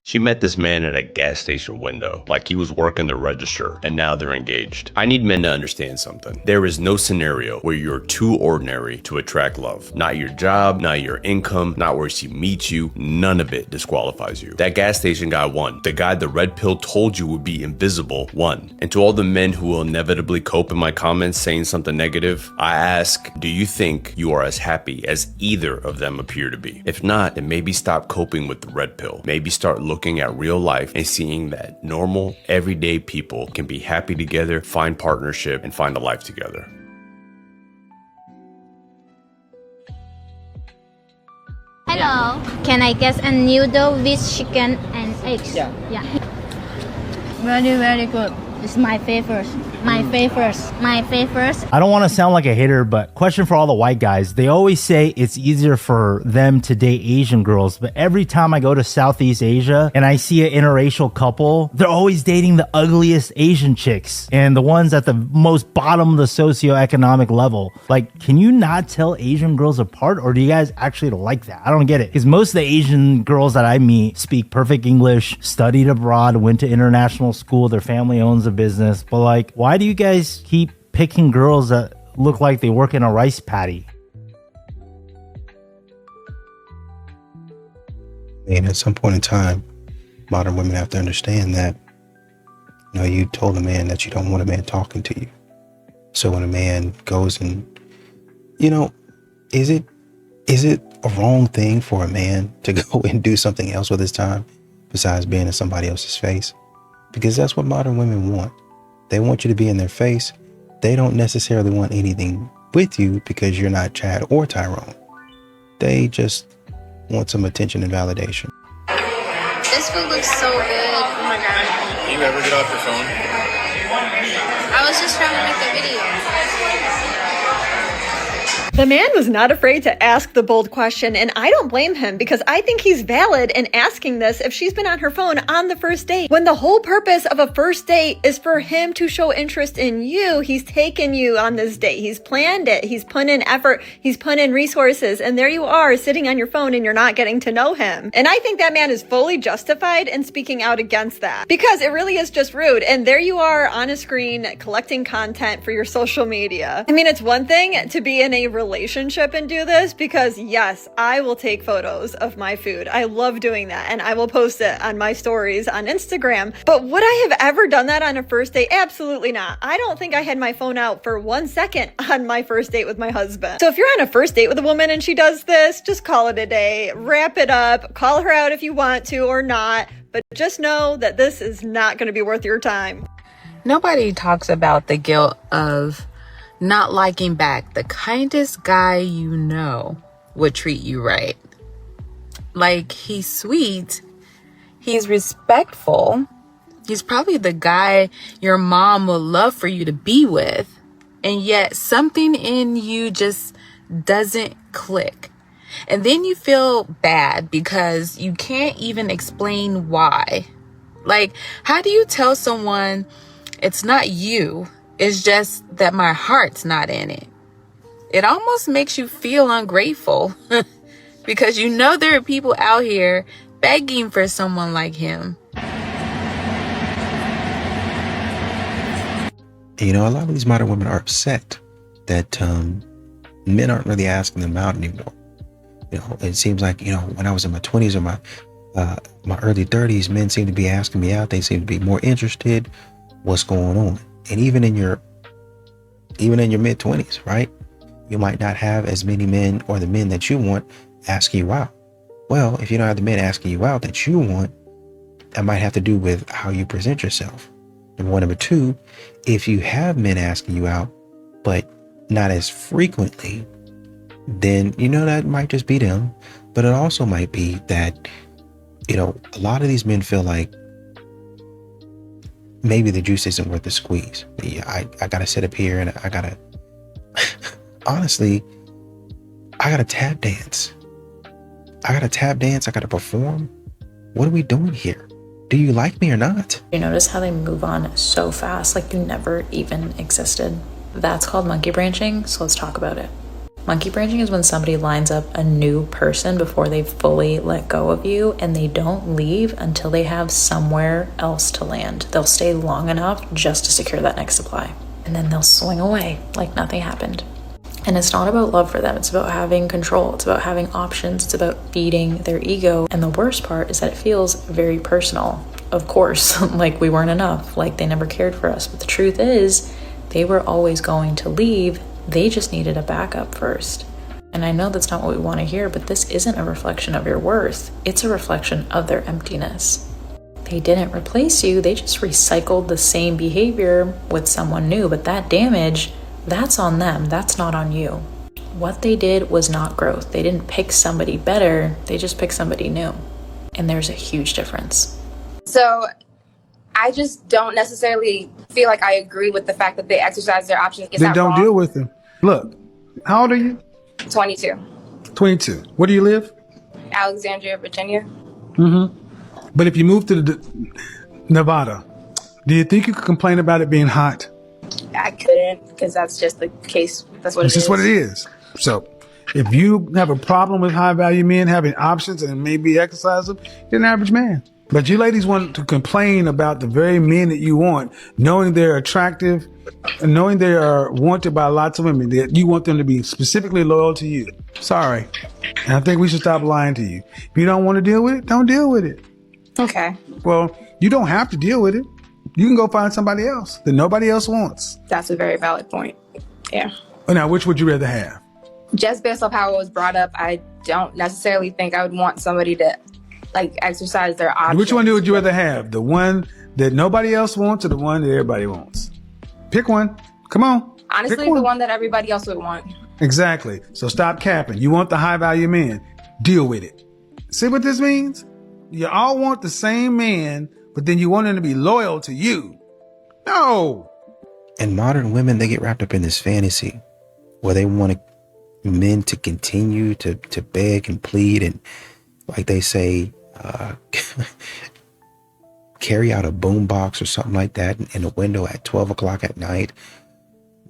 She met this man at a gas station window, like he was working the register, and now they're engaged. I need men to understand something. There is no scenario where you're too ordinary to attract love. Not your job, not your income, not where she meets you, none of it disqualifies you. That gas station guy won. The guy the red pill told you would be invisible won. And to all the men who will inevitably cope in my comments saying something negative, I ask, do you think you are as happy as either of them appear to be? If not, then maybe stop coping with the red pill. Maybe start looking at real life and seeing that normal, everyday people can be happy together, find partnership, and find a life together. Hello. Can I get a noodle with chicken and eggs? Yeah. Very, very good. It's my favorite. My favorite. My favorite. I don't want to sound like a hater, but question for all the white guys. They always say it's easier for them to date Asian girls, but every time I go to Southeast Asia and I see an interracial couple, they're always dating the ugliest Asian chicks and the ones at the most bottom of the socioeconomic level. Like, can you not tell Asian girls apart, or do you guys actually like that? I don't get it. Because most of the Asian girls that I meet speak perfect English, studied abroad, went to international school, their family owns a business, but like, why do you guys keep picking girls that look like they work in a rice paddy? And at some point in time, modern women have to understand that, you know, you told a man that you don't want a man talking to you. So when a man goes and, you know, is it a wrong thing for a man to go and do something else with his time besides being in somebody else's face? Because that's what modern women want. They want you to be in their face. They don't necessarily want anything with you because you're not Chad or Tyrone. They just want some attention and validation. This food looks so good. Oh my god. Do you ever get off your phone? I was just trying to make the video. The man was not afraid to ask the bold question, and I don't blame him because I think he's valid in asking this if she's been on her phone on the first date. When the whole purpose of a first date is for him to show interest in you, he's taken you on this date. He's planned it. He's put in effort. He's put in resources, and there you are sitting on your phone and you're not getting to know him. And I think that man is fully justified in speaking out against that because it really is just rude. And there you are on a screen collecting content for your social media. I mean, it's one thing to be in a relationship and do this because yes, I will take photos of my food. I love doing that and I will post it on my stories on Instagram. But would I have ever done that on a first date? Absolutely not. I don't think I had my phone out for 1 second on my first date with my husband. So if you're on a first date with a woman and she does this, just call it a day, wrap it up, call her out if you want to or not, but just know that this is not going to be worth your time. Nobody talks about the guilt of not liking back. The kindest guy you know would treat you right. Like, he's sweet, he's respectful, he's probably the guy your mom would love for you to be with, and yet something in you just doesn't click. And then you feel bad because you can't even explain why. Like, how do you tell someone it's not you? It's just that my heart's not in it. It almost makes you feel ungrateful because you know there are people out here begging for someone like him. You know, a lot of these modern women are upset that men aren't really asking them out anymore. You know, it seems like, you know, when I was in my 20s or my early 30s, men seem to be asking me out. They seem to be more interested. What's going on? And even in your mid 20s, right? You might not have as many men or the men that you want asking you out. Well, if you don't have the men asking you out that you want, that might have to do with how you present yourself. Number one. Number two, if you have men asking you out, but not as frequently, then, you know, that might just be them. But it also might be that, you know, a lot of these men feel like maybe the juice isn't worth the squeeze. I gotta sit up here and I gotta honestly, I gotta tap dance. I gotta perform. What are we doing here? Do you like me or not? You notice how they move on so fast, like you never even existed. That's called monkey branching, so let's talk about it. Monkey branching is when somebody lines up a new person before they've fully let go of you, and they don't leave until they have somewhere else to land. They'll stay long enough just to secure that next supply, and then they'll swing away like nothing happened. And it's not about love for them. It's about having control. It's about having options. It's about feeding their ego. And the worst part is that it feels very personal. Of course, like we weren't enough, like they never cared for us. But the truth is, they were always going to leave. They just needed a backup first. And I know that's not what we want to hear, but this isn't a reflection of your worth. It's a reflection of their emptiness. They didn't replace you. They just recycled the same behavior with someone new. But that damage, that's on them. That's not on you. What they did was not growth. They didn't pick somebody better. They just picked somebody new. And there's a huge difference. So I just don't necessarily feel like I agree with the fact that they exercise their options. Is Then that don't wrong? deal with them. Look, how old are you? 22. 22. Where do you live? Alexandria, Virginia. But if you move to Nevada, do you think you could complain about it being hot? I couldn't, because that's just the case. That's what It's just what it is. So if you have a problem with high value men having options and maybe exercise them, you're an average man. But you ladies want to complain about the very men that you want, knowing they're attractive, and knowing they are wanted by lots of women, that you want them to be specifically loyal to you. Sorry. And I think we should stop lying to you. If you don't want to deal with it, don't deal with it. Okay. Well, you don't have to deal with it. You can go find somebody else that nobody else wants. That's a very valid point. Yeah. Now, which would you rather have? Just based off how it was brought up, I don't necessarily think I would want somebody to exercise their options. Which one would you rather have? The one that nobody else wants or the one that everybody wants? Pick one. Come on. Honestly, Pick the one that everybody else would want. Exactly. So stop capping. You want the high value man. Deal with it. See what this means? You all want the same man, but then you want him to be loyal to you. No. And modern women, they get wrapped up in this fantasy where they want men to continue to beg and plead and, like they say, carry out a boombox or something like that in a window at 12 o'clock at night.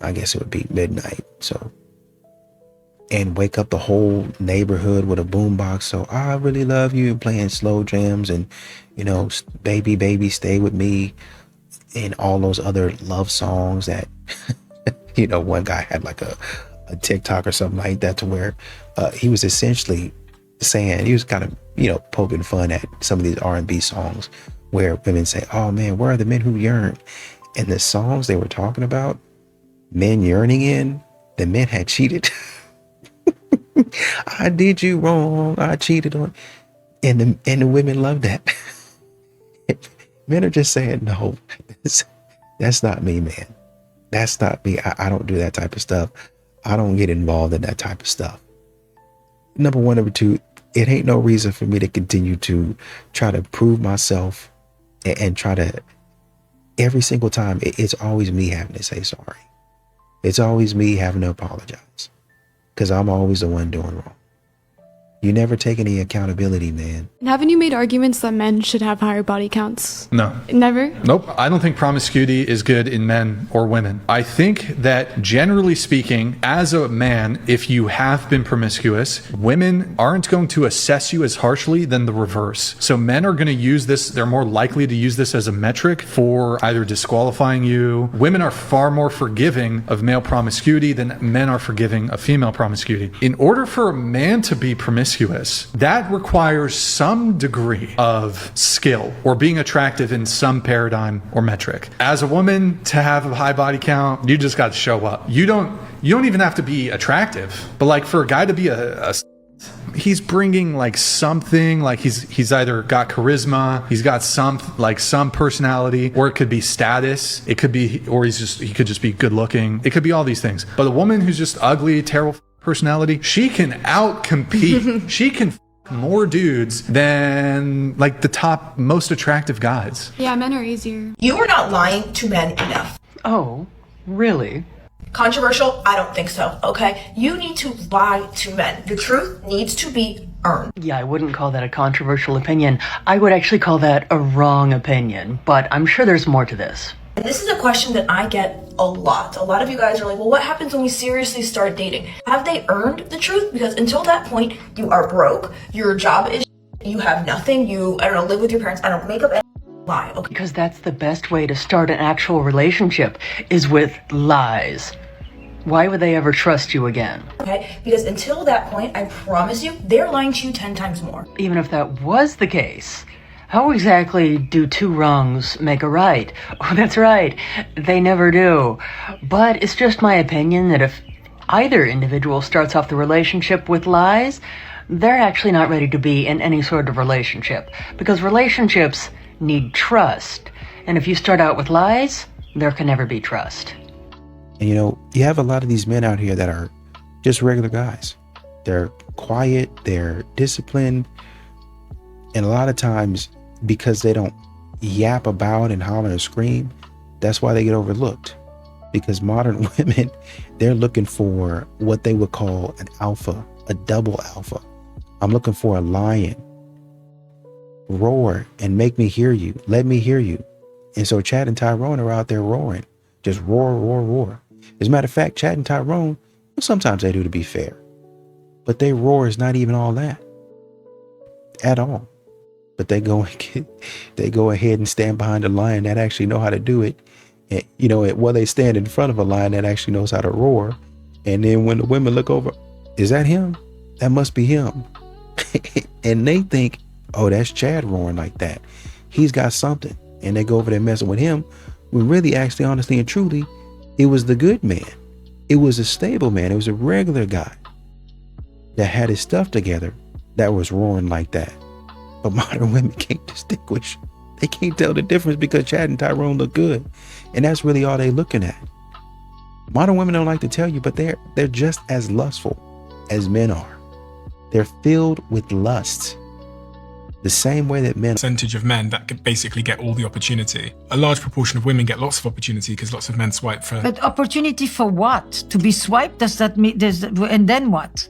I guess it would be midnight. So, and wake up the whole neighborhood with a boombox. So I really love you, playing slow jams and, you know, baby, baby, stay with me, and all those other love songs that, you know, one guy had like a TikTok or something like that to where he was essentially saying, he was kind of, you know, poking fun at some of these R&B songs where women say, oh man, where are the men who yearn? And the songs they were talking about, men yearning in, the men had cheated. I did you wrong. I cheated on. And the women love that. Men are just saying, no, that's not me, man. That's not me. I don't do that type of stuff. I don't get involved in that type of stuff. Number one. Number two, it ain't no reason for me to continue to try to prove myself and try to, every single time, it's always me having to say sorry. It's always me having to apologize because I'm always the one doing wrong. You never take any accountability, man. Haven't you made arguments that men should have higher body counts? No. Never? Nope. I don't think promiscuity is good in men or women. I think that generally speaking, as a man, if you have been promiscuous, women aren't going to assess you as harshly than the reverse. So men are going to use this, they're more likely to use this as a metric for either disqualifying you. Women are far more forgiving of male promiscuity than men are forgiving of female promiscuity. In order for a man to be promiscuous, that requires some degree of skill or being attractive in some paradigm or metric. As a woman, to have a high body count, you just got to show up. You don't even have to be attractive, but like for a guy to be he's bringing like something, like he's either got charisma, he's got some personality, or it could be status, it could be, or he could just be good looking, it could be all these things. But a woman who's just ugly, terrible personality, she can out-compete. She can more dudes than like the top most attractive guys. Yeah, men are easier. You are not lying to men enough. Oh, really? Controversial? I don't think so, okay? You need to lie to men. The truth needs to be earned. Yeah, I wouldn't call that a controversial opinion. I would actually call that a wrong opinion, but I'm sure there's more to this. And this is a question that I get a lot. A lot of you guys are like, well, what happens when we seriously start dating? Have they earned the truth? Because until that point, you are broke, your job is you have nothing, you, I don't know, live with your parents, I don't make up any lie, okay? Because that's the best way to start an actual relationship, is with lies. Why would they ever trust you again? Okay, because until that point, I promise you, they're lying to you 10 times more. Even if that was the case, how exactly do two wrongs make a right? Oh, that's right, they never do. But it's just my opinion that if either individual starts off the relationship with lies, they're actually not ready to be in any sort of relationship. Because relationships need trust. And if you start out with lies, there can never be trust. And you have a lot of these men out here that are just regular guys. They're quiet, they're disciplined, and a lot of times because they don't yap about and holler and scream, that's why they get overlooked. Because modern women, they're looking for what they would call an alpha, a double alpha. I'm looking for a lion. Roar and make me hear you. Let me hear you. And so Chad and Tyrone are out there roaring. Just roar, roar, roar. As a matter of fact, Chad and Tyrone, sometimes they do, to be fair. But their roar is not even all that. At all. But they go ahead and stand behind a lion that actually know how to do it. And, while they stand in front of a lion that actually knows how to roar. And then when the women look over, is that him? That must be him. And they think, oh, that's Chad roaring like that. He's got something. And they go over there messing with him. When really, actually, honestly and truly, it was the good man. It was a stable man. It was a regular guy that had his stuff together that was roaring like that. But modern women can't distinguish. They can't tell the difference because Chad and Tyrone look good. And that's really all they're looking at. Modern women don't like to tell you, but they're just as lustful as men are. They're filled with lust. The same way that men... Percentage of men that basically get all the opportunity. A large proportion of women get lots of opportunity because lots of men swipe for... But opportunity for what? To be swiped? Does that mean... and then what?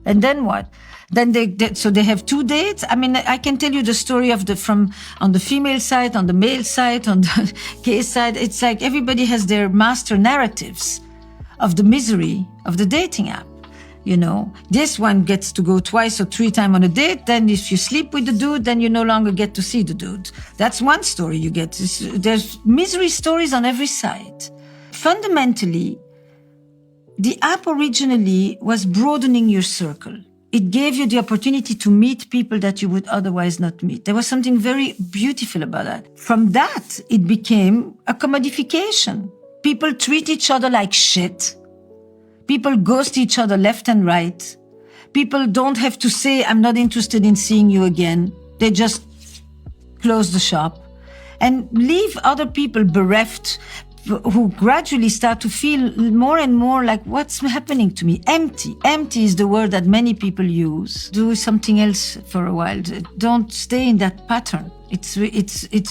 And then what? Then they have 2 dates? I mean, I can tell you the story of on the female side, on the male side, on the gay side. It's like everybody has their master narratives of the misery of the dating app. This one gets to go 2 or 3 times on a date. Then if you sleep with the dude, then you no longer get to see the dude. That's one story you get. There's misery stories on every side. Fundamentally, the app originally was broadening your circle. It gave you the opportunity to meet people that you would otherwise not meet. There was something very beautiful about that. From that, it became a commodification. People treat each other like shit. People ghost each other left and right. People don't have to say, I'm not interested in seeing you again. They just close the shop and leave other people bereft, who gradually start to feel more and more like, what's happening to me? Empty. Empty is the word that many people use. Do something else for a while. Don't stay in that pattern. It's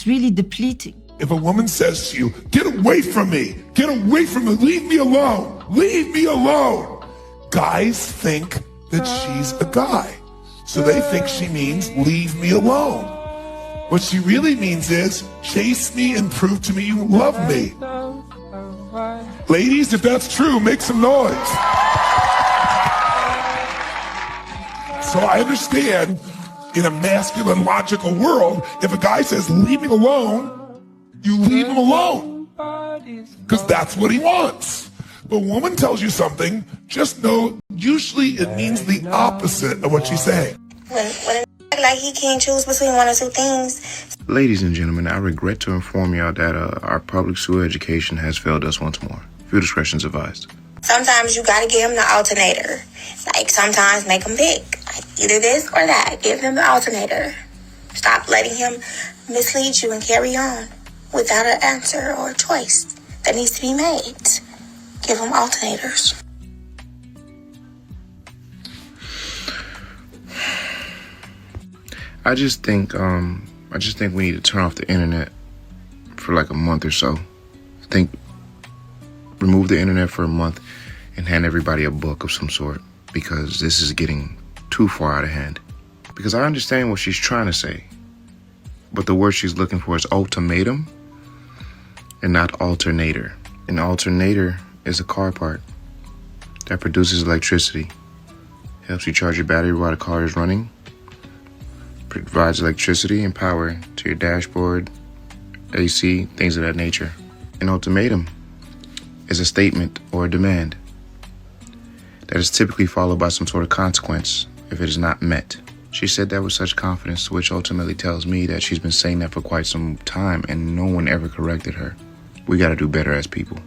really depleting. If a woman says to you, get away from me, leave me alone. Guys think that she's a guy. So they think she means leave me alone. What she really means is chase me and prove to me you love me. Ladies, if that's true, make some noise. So I understand in a masculine, logical world, if a guy says leave me alone, you leave him alone, because that's what he wants. But a woman tells you something, just know usually it means the opposite of what she's saying. When like he can't choose between one or two things. Ladies and gentlemen, I regret to inform y'all that our public sewer education has failed us once more. Few discretions advised. Sometimes you gotta give him the alternator. Like sometimes make him pick. Like either this or that. Give him the alternator. Stop letting him mislead you and carry on without an answer or a choice that needs to be made. Give them alternators. I just think we need to turn off the internet for like a month or so. I think remove the internet for a month and hand everybody a book of some sort, because this is getting too far out of hand. Because I understand what she's trying to say, but the word she's looking for is ultimatum. and not alternator. An alternator is a car part that produces electricity. Helps you charge your battery while the car is running. Provides electricity and power to your dashboard, AC, things of that nature. An ultimatum is a statement or a demand that is typically followed by some sort of consequence if it is not met. She said that with such confidence, which ultimately tells me that she's been saying that for quite some time and no one ever corrected her. We gotta do better as people.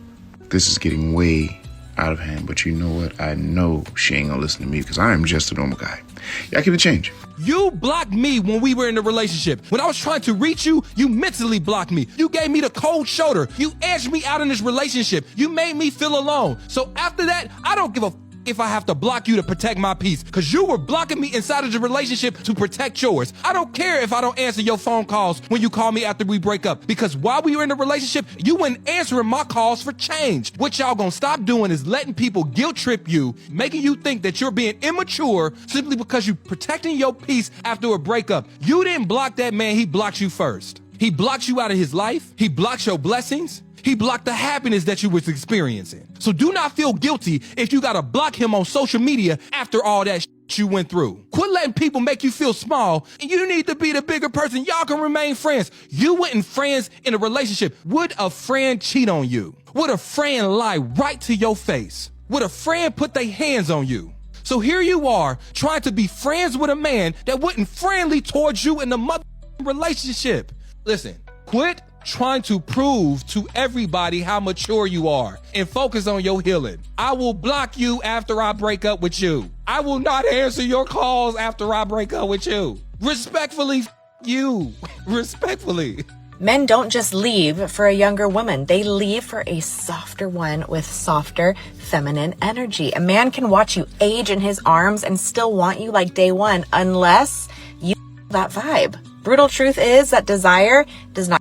This is getting way out of hand, but you know what? I know she ain't gonna listen to me because I am just a normal guy. Yeah, keep it change. You blocked me when we were in a relationship. When I was trying to reach you, you mentally blocked me. You gave me the cold shoulder. You edged me out in this relationship. You made me feel alone. So after that, I don't give a if I have to block you to protect my peace, because you were blocking me inside of the relationship to protect yours. I don't care if I don't answer your phone calls when you call me after we break up, because while we were in a relationship, you weren't answering my calls for change. What y'all gonna stop doing is letting people guilt trip you, making you think that you're being immature simply because you're protecting your peace after a breakup. You didn't block that man, he blocked you first. He blocked you out of his life. He blocked your blessings. He blocked the happiness that you was experiencing. So do not feel guilty if you gotta block him on social media after all that you went through. Quit letting people make you feel small, and you need to be the bigger person. Y'all can remain friends. You weren't friends in a relationship. Would a friend cheat on you? Would a friend lie right to your face? Would a friend put their hands on you? So here you are trying to be friends with a man that wasn't friendly towards you in the mother relationship. Listen, quit trying to prove to everybody how mature you are and focus on your healing. I will block you after I break up with you. I will not answer your calls after I break up with you. Respectfully, you. Respectfully. Men don't just leave for a younger woman. They leave for a softer one with softer feminine energy. A man can watch you age in his arms and still want you like day one unless you that vibe. Brutal truth is that desire does not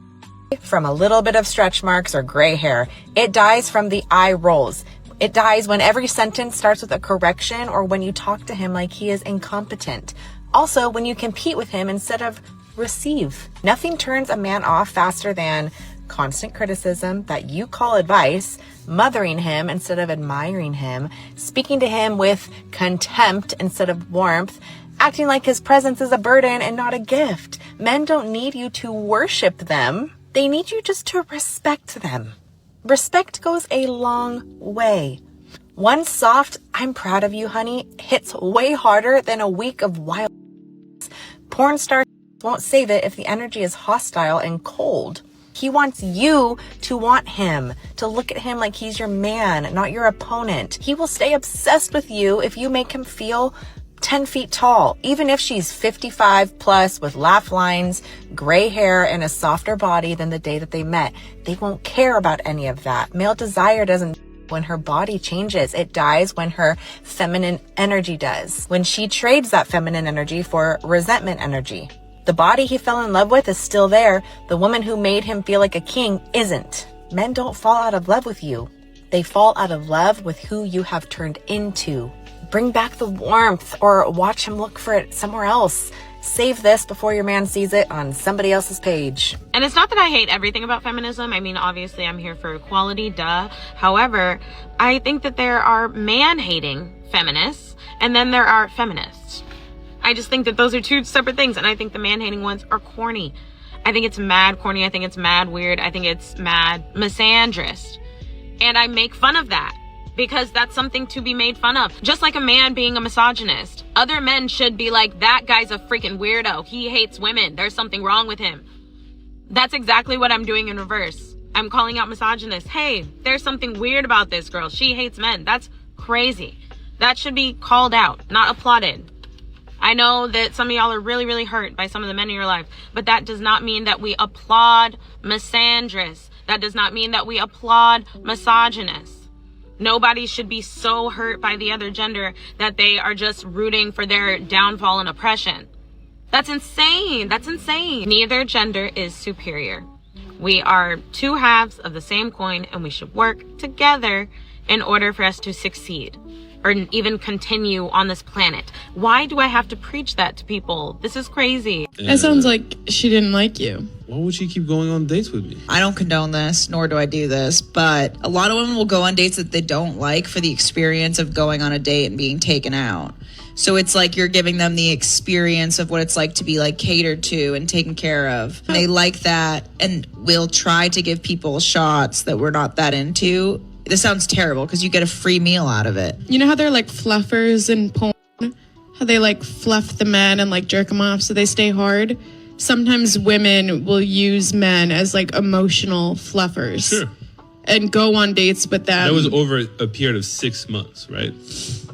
from a little bit of stretch marks or gray hair. It dies from the eye rolls. It dies when every sentence starts with a correction or when you talk to him like he is incompetent. Also, when you compete with him instead of receive. Nothing turns a man off faster than constant criticism that you call advice, mothering him instead of admiring him, speaking to him with contempt instead of warmth, acting like his presence is a burden and not a gift. Men don't need you to worship them. They need you just to respect them. Respect goes a long way. One soft, I'm proud of you, honey, hits way harder than a week of wild. Porn stars won't save it if the energy is hostile and cold. He wants you to want him, to look at him like he's your man, not your opponent. He will stay obsessed with you if you make him feel 10 feet tall, even if she's 55 plus with laugh lines, gray hair, and a softer body than the day that they met. They won't care about any of that. Male desire doesn't when her body changes. It dies when her feminine energy does. When she trades that feminine energy for resentment energy. The body he fell in love with is still there. The woman who made him feel like a king isn't. Men don't fall out of love with you. They fall out of love with who you have turned into. Bring back the warmth or watch him look for it somewhere else. Save this before your man sees it on somebody else's page. And it's not that I hate everything about feminism. I mean, obviously I'm here for equality, duh. However, I think that there are man-hating feminists and then there are feminists. I just think that those are two separate things, and I think the man-hating ones are corny. I think it's mad corny. I think it's mad weird. I think it's mad misandrist. And I make fun of that because that's something to be made fun of. Just like a man being a misogynist. Other men should be like, that guy's a freaking weirdo. He hates women. There's something wrong with him. That's exactly what I'm doing in reverse. I'm calling out misogynists. Hey, there's something weird about this girl. She hates men. That's crazy. That should be called out, not applauded. I know that some of y'all are really, really hurt by some of the men in your life, but that does not mean that we applaud misandrists. That does not mean that we applaud misogynists. Nobody should be so hurt by the other gender that they are just rooting for their downfall and oppression. That's insane. That's insane. Neither gender is superior. We are two halves of the same coin, and we should work together in order for us to succeed. or even continue on this planet. Why do I have to preach that to people? This is crazy. It sounds like she didn't like you. Why would she keep going on dates with me? I don't condone this, nor do I do this, but a lot of women will go on dates that they don't like for the experience of going on a date and being taken out. So it's like you're giving them the experience of what it's like to be like catered to and taken care of. They like that and will try to give people shots that we're not that into. This sounds terrible because you get a free meal out of it. You know how they're like fluffers in porn? How they like fluff the men and like jerk them off so they stay hard? Sometimes women will use men as like emotional fluffers. Sure. And go on dates with them. That was over a period of 6 months, right?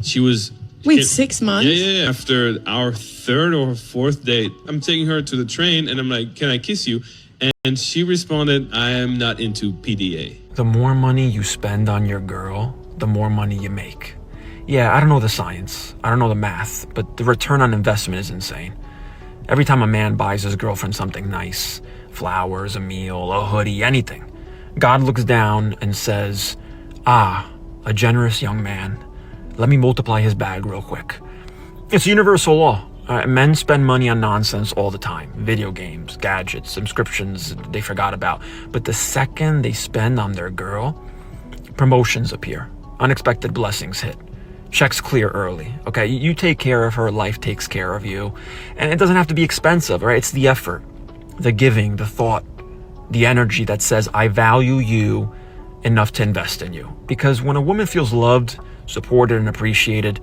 She was... Wait, 6 months? Yeah. After our third or fourth date, I'm taking her to the train and I'm like, can I kiss you? And she responded, I am not into PDA. The more money you spend on your girl, the more money you make. Yeah, I don't know the science, I don't know the math, but the return on investment is insane. Every time a man buys his girlfriend something nice, flowers, a meal, a hoodie, anything, God looks down and says, ah, a generous young man. Let me multiply his bag real quick. It's universal law. Men spend money on nonsense all the time. Video games, gadgets, subscriptions they forgot about. But the second they spend on their girl, promotions appear. Unexpected blessings hit. Checks clear early. Okay, you take care of her, life takes care of you. And it doesn't have to be expensive, right? It's the effort, the giving, the thought, the energy that says, I value you enough to invest in you. Because when a woman feels loved, supported, and appreciated,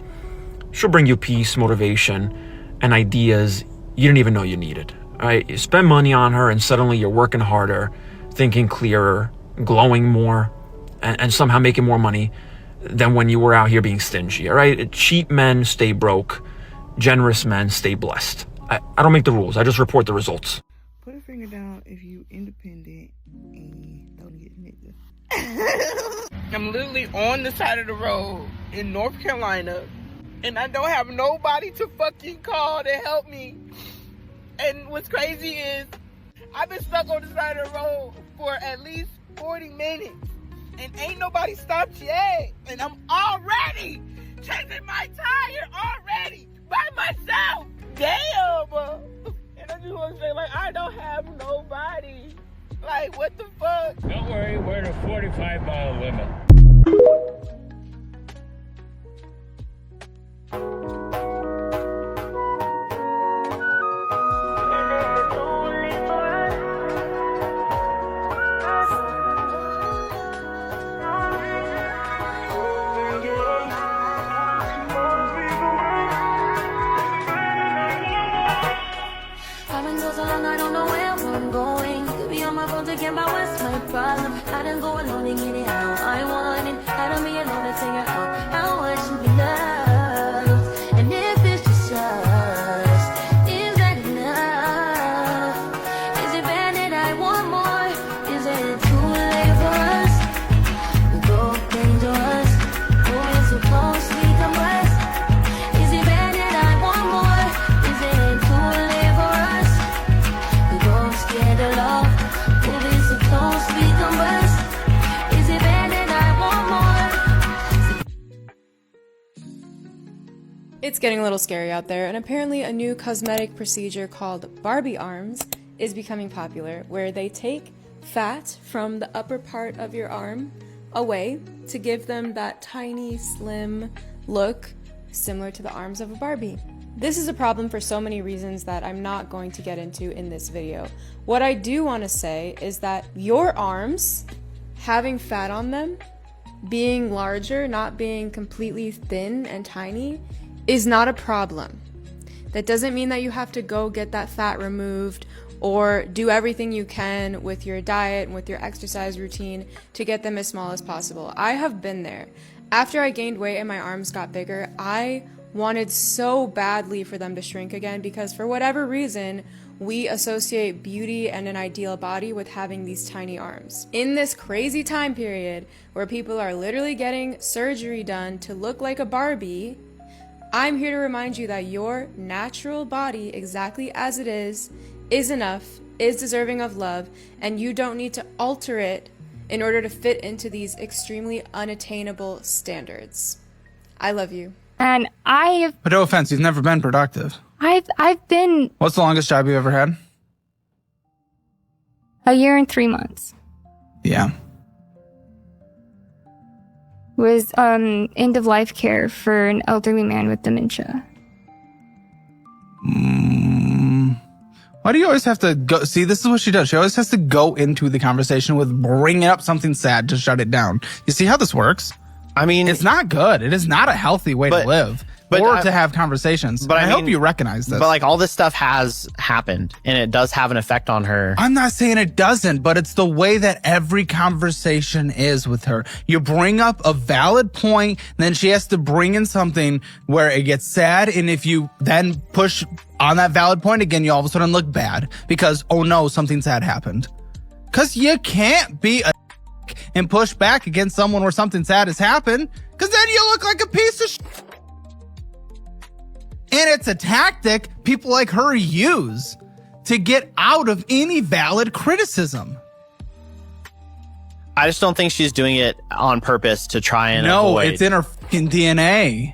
she'll bring you peace, motivation, and ideas you didn't even know you needed. Right? You spend money on her and suddenly you're working harder, thinking clearer, glowing more, and somehow making more money than when you were out here being stingy. All right? Cheap men stay broke. Generous men stay blessed. I don't make the rules. I just report the results. Put a finger down if you independent and don't get nigga. I'm literally on the side of the road in North Carolina, and I don't have nobody to fucking call to help me. And what's crazy is I've been stuck on the side of the road for at least 40 minutes, and ain't nobody stopped yet. And I'm already changing my tire already by myself. Damn. And I just want to say, like, I don't have nobody. Like, what the fuck? Don't worry, we're at a 45-mile limit. I've been so long, I don't know where I'm going. Could be on my phone thinking about what's my problem. I didn't go alone and get it how I want it. I don't be alone to figure out how I should be loved. And if it's just us, is that enough? Is it bad that I want more? Is it too late for us? We go dangerous. Moving so close, we come west. Is it bad that I want more? Is it too late for us? We go scared of love. Moving so close, we come west. Is it bad that I want more? It's getting a little scary out there, and apparently a new cosmetic procedure called Barbie arms is becoming popular, where they take fat from the upper part of your arm away to give them that tiny, slim look similar to the arms of a Barbie. This is a problem for so many reasons that I'm not going to get into in this video. What I do want to say is that your arms, having fat on them, being larger, not being completely thin and tiny, is not a problem. That doesn't mean that you have to go get that fat removed or do everything you can with your diet and with your exercise routine to get them as small as possible. I have been there. After I gained weight and my arms got bigger, I wanted so badly for them to shrink again because for whatever reason, we associate beauty and an ideal body with having these tiny arms. In this crazy time period where people are literally getting surgery done to look like a Barbie, I'm here to remind you that your natural body, exactly as it is enough, is deserving of love, and you don't need to alter it in order to fit into these extremely unattainable standards. I love you. And But no offense, you've never been productive. I've been What's the longest job you ever had? a year and 3 months. Yeah. Was end of life care for an elderly man with dementia. Why do you always have to go? See, this is what she does. She always has to go into the conversation with bringing up something sad to shut it down. You see how this works? I mean, it's not good. It is not a healthy way to live or to have conversations. But I hope you recognize this. But like all this stuff has happened and it does have an effect on her. I'm not saying it doesn't, but it's the way that every conversation is with her. You bring up a valid point, then she has to bring in something where it gets sad. And if you then push on that valid point again, you all of a sudden look bad because, oh no, something sad happened. Because you can't be a and push back against someone where something sad has happened, because then you look like a piece of shit. And it's a tactic people like her use to get out of any valid criticism. I just don't think she's doing it on purpose to try and No, avoid. it's in her fucking DNA.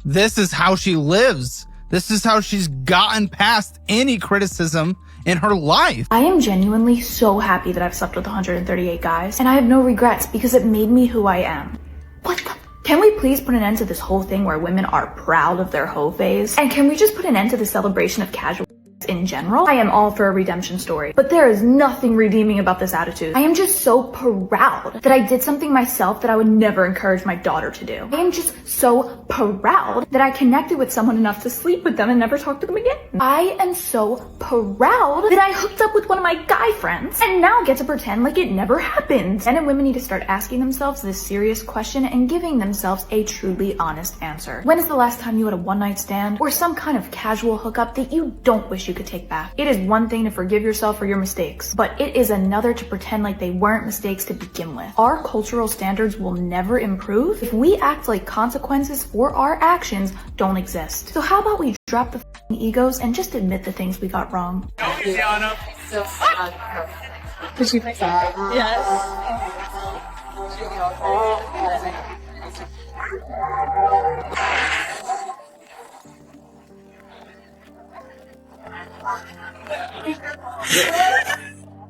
This is how she lives. This is how she's gotten past any criticism in her life. I am genuinely so happy that I've slept with 138 guys, and I have no regrets because it made me who I am. What the? Can we please put an end to this whole thing where women are proud of their hoe phase? And can we just put an end to the celebration of casual in general? I am all for a redemption story, but there is nothing redeeming about this attitude. I am just so proud that I did something myself that I would never encourage my daughter to do. I am just so proud that I connected with someone enough to sleep with them and never talk to them again. I am so proud that I hooked up with one of my guy friends and now get to pretend like it never happened. Men and women need to start asking themselves this serious question and giving themselves a truly honest answer. When is the last time you had a one-night stand or some kind of casual hookup that you don't wish you could take back? It is one thing to forgive yourself for your mistakes, but it is another to pretend like they weren't mistakes to begin with. Our cultural standards will never improve if we act like consequences for our actions don't exist. So how about we drop the egos and just admit the things we got wrong? Did you make that?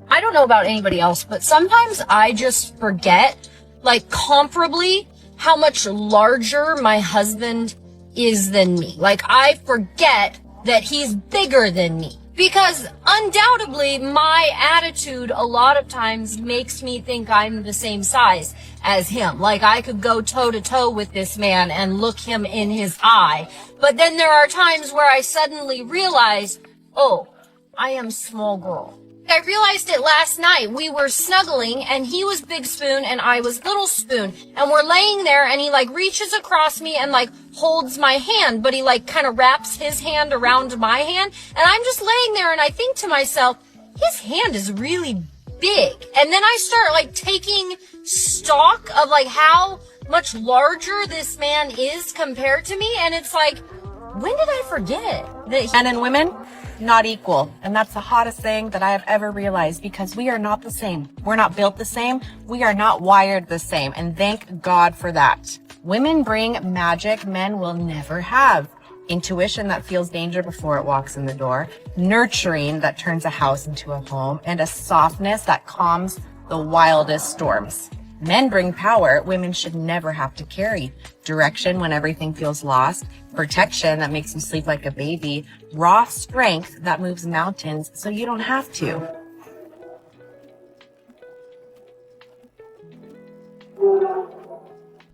I don't know about anybody else, but sometimes I just forget, like comparably, how much larger my husband is than me. Like I forget that he's bigger than me. Because undoubtedly my attitude a lot of times makes me think I'm the same size as him. Like I could go toe to toe with this man and look him in his eye. But then there are times where I suddenly realize, oh, I am small girl. I realized it last night. We were snuggling and he was Big Spoon and I was Little Spoon. And we're laying there and he like reaches across me and like holds my hand, but he like kind of wraps his hand around my hand. And I'm just laying there and I think to myself, his hand is really big. And then I start like taking stock of like how much larger this man is compared to me. And it's like, when did I forget that Men and women, not equal. And that's the hottest thing that I have ever realized, because we are not the same. We're not built the same. We are not wired the same. And thank God for that. Women bring magic men will never have. Intuition that feels danger before it walks in the door. Nurturing that turns a house into a home. And a softness that calms the wildest storms. Men bring power women should never have to carry. Direction when everything feels lost. Protection that makes you sleep like a baby. Raw strength that moves mountains so you don't have to.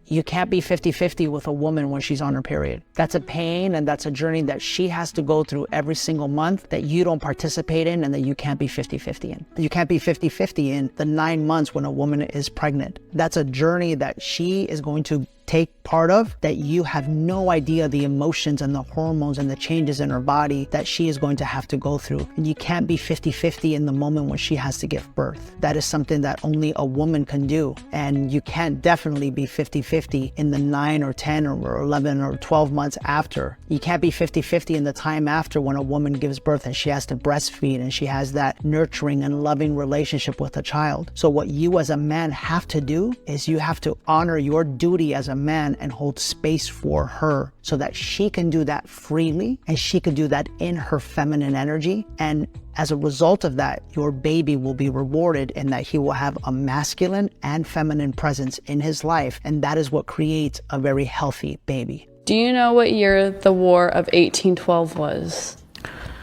You can't be 50-50 with a woman when she's on her period. That's a pain and that's a journey that she has to go through every single month that you don't participate in and that you can't be 50-50 in. You can't be 50-50 in the 9 months when a woman is pregnant. That's a journey that she is going to take part of, that you have no idea the emotions and the hormones and the changes in her body that she is going to have to go through. And you can't be 50-50 in the moment when she has to give birth. That is something that only a woman can do. And you can't definitely be 50-50 in the 9 or 10 or 11 or 12 months after. You can't be 50-50 in the time after when a woman gives birth and she has to breastfeed and she has that nurturing and loving relationship with a child. So what you as a man have to do is you have to honor your duty as a man and hold space for her so that she can do that freely and she can do that in her feminine energy. And as a result of that, your baby will be rewarded in that he will have a masculine and feminine presence in his life. And that is what creates a very healthy baby. Do you know what year the War of 1812 was?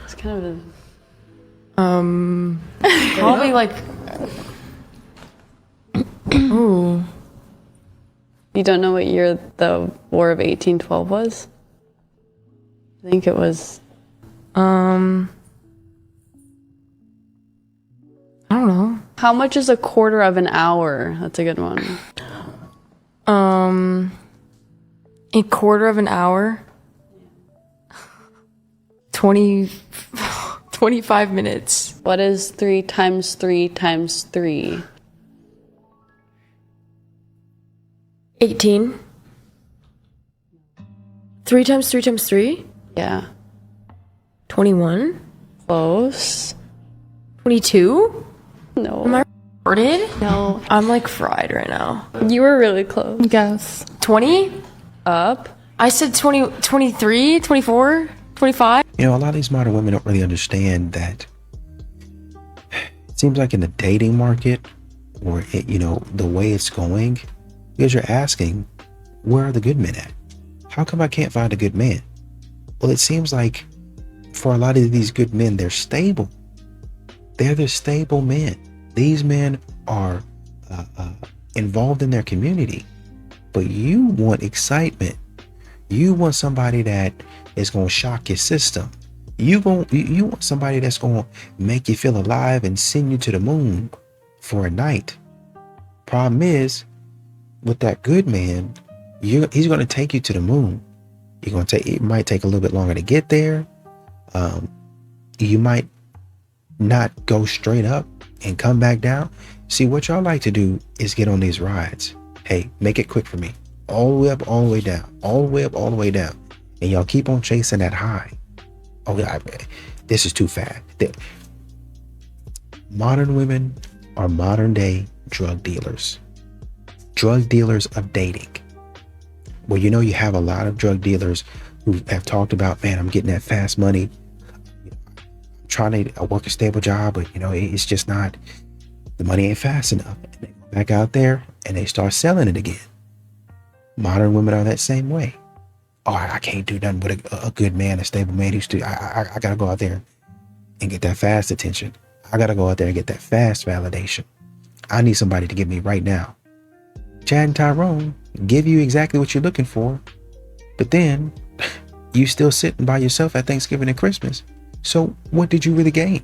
It's kind of Probably like. Ooh. You don't know what year the War of 1812 was? I think it was. I don't know. How much is a quarter of an hour? That's a good one. A quarter of an hour? 25 minutes. What is 3 times 3 times 3? 18. 3 times 3 times 3? Yeah. 21? Close. 22? No. Am I retarded? No. I'm like fried right now. You were really close. Guess. 20? Up. I said 20, 23, 24, 25. You know, a lot of these modern women don't really understand that it seems like in the dating market, or, the way it's going, because you're asking, where are the good men at? How come I can't find a good man? Well, it seems like for a lot of these good men, they're stable. They're the stable men. These men are involved in their community. But you want excitement. You want somebody that is going to shock your system. You want somebody that's going to make you feel alive and send you to the moon for a night. Problem is, with that good man, he's going to take you to the moon. It might take a little bit longer to get there. You might not go straight up and come back down. See, what y'all like to do is get on these rides. Hey, make it quick for me. All the way up, all the way down. All the way up, all the way down. And y'all keep on chasing that high. Oh, this is too fast. Modern women are modern day drug dealers. Drug dealers of dating. Well, you have a lot of drug dealers who have talked about, man, I'm getting that fast money. I'm trying to work a stable job, but it's just not, the money ain't fast enough. And they go back out there and they start selling it again. Modern women are that same way. Oh, I can't do nothing with a good man, a stable man. I gotta go out there and get that fast attention. I gotta go out there and get that fast validation. I need somebody to give me right now. Chad and Tyrone give you exactly what you're looking for, but then you still sitting by yourself at Thanksgiving and Christmas. So what did you really gain?